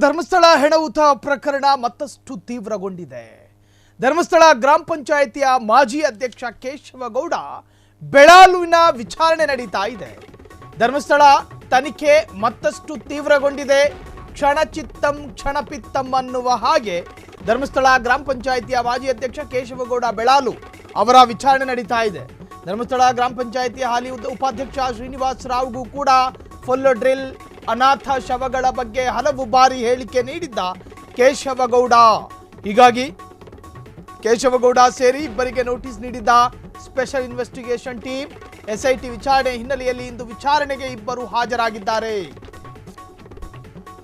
ಧರ್ಮಸ್ಥಳ ಹೆಣವುತ ಪ್ರಕರಣ ಮತ್ತಷ್ಟು ತೀವ್ರಗೊಂಡಿದೆ. ಧರ್ಮಸ್ಥಳ ಗ್ರಾಮ ಪಂಚಾಯಿತಿಯ ಮಾಜಿ ಅಧ್ಯಕ್ಷ ಕೇಶವಗೌಡ ಬೆಳಾಲುವಿನ ವಿಚಾರಣೆ ನಡೀತಾ ಇದೆ. ಧರ್ಮಸ್ಥಳ ತನಿಖೆ ಮತ್ತಷ್ಟು ತೀವ್ರಗೊಂಡಿದೆ. ಕ್ಷಣಚಿತ್ತಂ ಕ್ಷಣಪಿತ್ತಂ ಅನ್ನುವ ಹಾಗೆ ಧರ್ಮಸ್ಥಳ ಗ್ರಾಮ ಪಂಚಾಯಿತಿಯ ಮಾಜಿ ಅಧ್ಯಕ್ಷ ಕೇಶವಗೌಡ ಬೆಳಾಲು ಅವರ ವಿಚಾರಣೆ ನಡೀತಾ ಇದೆ. ಧರ್ಮಸ್ಥಳ ಗ್ರಾಮ ಪಂಚಾಯಿತಿಯ ಹಾಲಿ ಉಪಾಧ್ಯಕ್ಷ ಶ್ರೀನಿವಾಸ್ ರಾವ್ಗೂ ಕೂಡ ಫುಲ್ ಡ್ರಿಲ್, ಅನಾಥ ಶವಗಳ ಬಗ್ಗೆ ಹಲವು ಬಾರಿ ಹೇಳಿಕೆ ನೀಡಿದ್ದ ಕೇಶವಗೌಡ. ಹೀಗಾಗಿ ಕೇಶವಗೌಡ ಸೇರಿ ಇಬ್ಬರಿಗೆ ನೋಟಿಸ್ ನೀಡಿದ್ದ ಸ್ಪೆಷಲ್ ಇನ್ವೆಸ್ಟಿಗೇಷನ್ ಟೀಮ್ ಎಸ್ಐಟಿ ವಿಚಾರಣೆ ಹಿನ್ನೆಲೆಯಲ್ಲಿ ಇಂದು ವಿಚಾರಣೆಗೆ ಇಬ್ಬರು ಹಾಜರಾಗಿದ್ದಾರೆ.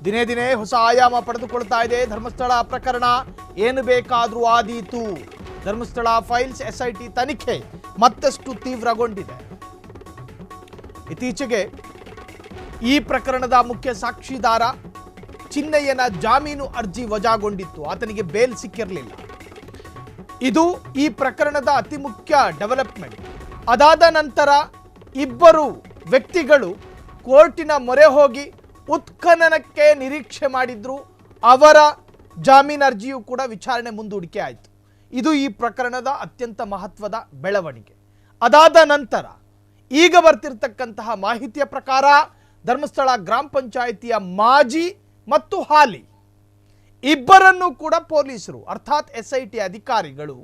ದಿನೇ ದಿನೇ ಹೊಸ ಆಯಾಮ ಪಡೆದುಕೊಳ್ತಾ ಇದೆ ಧರ್ಮಸ್ಥಳ ಪ್ರಕರಣ. ಏನು ಬೇಕಾದರೂ ಆದೀತು. ಧರ್ಮಸ್ಥಳ ಫೈಲ್ಸ್ ಎಸ್ಐಟಿ ತನಿಖೆ ಮತ್ತಷ್ಟು ತೀವ್ರಗೊಂಡಿದೆ. ಇತ್ತೀಚೆಗೆ ಈ ಪ್ರಕರಣದ ಮುಖ್ಯ ಸಾಕ್ಷಿದಾರ ಚಿನ್ನಯ್ಯನ ಜಾಮೀನು ಅರ್ಜಿ ವಜಾಗೊಂಡಿತ್ತು. ಆತನಿಗೆ ಬೇಲ್ ಸಿಕ್ಕಿರಲಿಲ್ಲ. ಇದು ಈ ಪ್ರಕರಣದ ಅತಿ ಮುಖ್ಯ ಡೆವಲಪ್ಮೆಂಟ್. ಅದಾದ ನಂತರ ಇಬ್ಬರು ವ್ಯಕ್ತಿಗಳು ಕೋರ್ಟಿನ ಮೊರೆ ಹೋಗಿ ಉತ್ಖನನಕ್ಕೆ ನಿರೀಕ್ಷೆ ಮಾಡಿದ್ರು. ಅವರ ಜಾಮೀನು ಅರ್ಜಿಯು ಕೂಡ ವಿಚಾರಣೆ ಮುಂದೂಡಿಕೆ ಆಯಿತು. ಇದು ಈ ಪ್ರಕರಣದ ಅತ್ಯಂತ ಮಹತ್ವದ ಬೆಳವಣಿಗೆ. ಅದಾದ ನಂತರ ಈಗ ಬರ್ತಿರ್ತಕ್ಕಂತಹ ಮಾಹಿತಿಯ ಪ್ರಕಾರ ಧರ್ಮಸ್ಥಳ ಗ್ರಾಮ ಪಂಚಾಯಿತಿಯ ಮಾಜಿ ಮತ್ತು ಹಾಲಿ ಇಬ್ಬರನ್ನು ಕೂಡ ಪೊಲೀಸರು ಅರ್ಥಾತ್ ಎಸ್ಐಟಿ ಅಧಿಕಾರಿಗಳು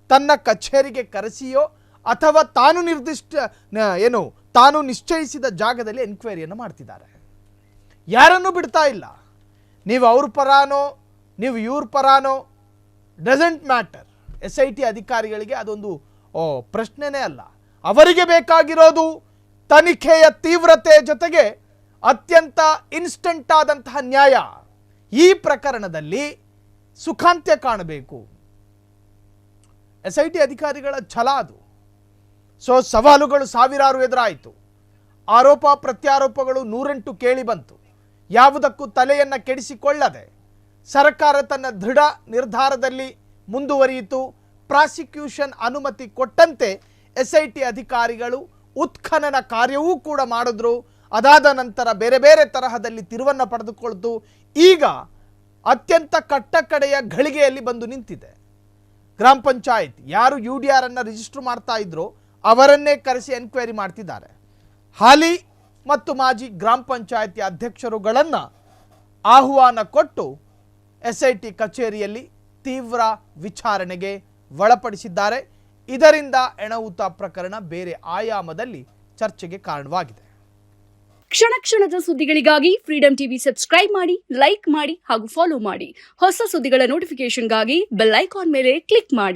ತನ್ನ ಕಚೇರಿಗೆ ಕರೆಸಿಯೋ ಅಥವಾ ತಾನು ನಿಶ್ಚಯಿಸಿದ ಜಾಗದಲ್ಲಿ ಎನ್ಕ್ವೈರಿಯನ್ನು ಮಾಡ್ತಿದ್ದಾರೆ. ಯಾರನ್ನೂ ಬಿಡ್ತಾ ಇಲ್ಲ. ನೀವು ಅವ್ರ ಪರಾನೋ ನೀವು ಇವ್ರ ಪರಾನೋ ಡಸಂಟ್ ಮ್ಯಾಟರ್. ಎಸ್ಐಟಿ ಅಧಿಕಾರಿಗಳಿಗೆ ಅದೊಂದು ಪ್ರಶ್ನೆನೇ ಅಲ್ಲ. ಅವರಿಗೆ ಬೇಕಾಗಿರೋದು ತನಿಖೆಯ ತೀವ್ರತೆ ಜೊತೆಗೆ ಅತ್ಯಂತ ಇನ್ಸ್ಟಂಟ್ ಆದಂತಹ ನ್ಯಾಯ. ಈ ಪ್ರಕರಣದಲ್ಲಿ ಸುಖಾಂತ್ಯ ಕಾಣಬೇಕು. ಎಸ್ಐಟಿ ಅಧಿಕಾರಿಗಳ ಛಲ ಅದು. ಸವಾಲುಗಳು ಸಾವಿರಾರು ಎದುರಾಯಿತು. ಆರೋಪ ಪ್ರತ್ಯಾರೋಪಗಳು 108 ಕೇಳಿ ಬಂತು. ಯಾವುದಕ್ಕೂ ತಲೆಯನ್ನು ಕೆಡಿಸಿಕೊಳ್ಳದೆ ಸರ್ಕಾರ ತನ್ನ ದೃಢ ನಿರ್ಧಾರದಲ್ಲಿ ಮುಂದುವರಿಯಿತು. ಪ್ರಾಸಿಕ್ಯೂಷನ್ ಅನುಮತಿ ಕೊಟ್ಟಂತೆ ಎಸ್ಐಟಿ ಅಧಿಕಾರಿಗಳು ಉತ್ಖನನ ಕಾರ್ಯವೂ ಕೂಡ ಮಾಡಿದ್ರು. ಅದಾದ ನಂತರ ಬೇರೆ ಬೇರೆ ತರಹದಲ್ಲಿ ತಿರುವನ್ನು ಪಡೆದುಕೊಳ್ತು. ಈಗ ಅತ್ಯಂತ ಕಟ್ಟಕಡೆಯ ಘಳಿಗೆಯಲ್ಲಿ ಬಂದು ನಿಂತಿದೆ. ಗ್ರಾಮ ಪಂಚಾಯತ್ ಯಾರು UDR ಅನ್ನು ರಿಜಿಸ್ಟರ್ ಮಾಡ್ತಾ ಇದ್ರು ಅವರನ್ನೇ ಕರೆಸಿ ಎನ್ಕ್ವೈರಿ ಮಾಡ್ತಿದ್ದಾರೆ. ಹಾಲಿ ಮತ್ತು ಮಾಜಿ ಗ್ರಾಮ ಪಂಚಾಯತಿ ಅಧ್ಯಕ್ಷರುಗಳನ್ನು ಆಹ್ವಾನ ಕೊಟ್ಟು ಎಸ್ಐಟಿ ಕಚೇರಿಯಲ್ಲಿ ತೀವ್ರ ವಿಚಾರಣೆಗೆ ಒಳಪಡಿಸಿದ್ದಾರೆ. ಇದರಿಂದ ಎಣವುತ ಪ್ರಕರಣ ಬೇರೆ ಆಯಾಮದಲ್ಲಿ ಚರ್ಚೆಗೆ ಕಾರಣವಾಗಿದೆ. ಕ್ಷಣ ಕ್ಷಣದ ಸುದ್ದಿಗಳಿಗಾಗಿ ಫ್ರೀಡಂ ಟಿವಿ ಸಬ್ಸ್ಕ್ರೈಬ್ ಮಾಡಿ, ಲೈಕ್ ಮಾಡಿ ಹಾಗೂ ಫಾಲೋ ಮಾಡಿ. ಹೊಸ ಸುದ್ದಿಗಳ ನೋಟಿಫಿಕೇಶನ್ಗಾಗಿ ಬೆಲ್ ಐಕಾನ್ ಮೇಲೆ ಕ್ಲಿಕ್ ಮಾಡಿ.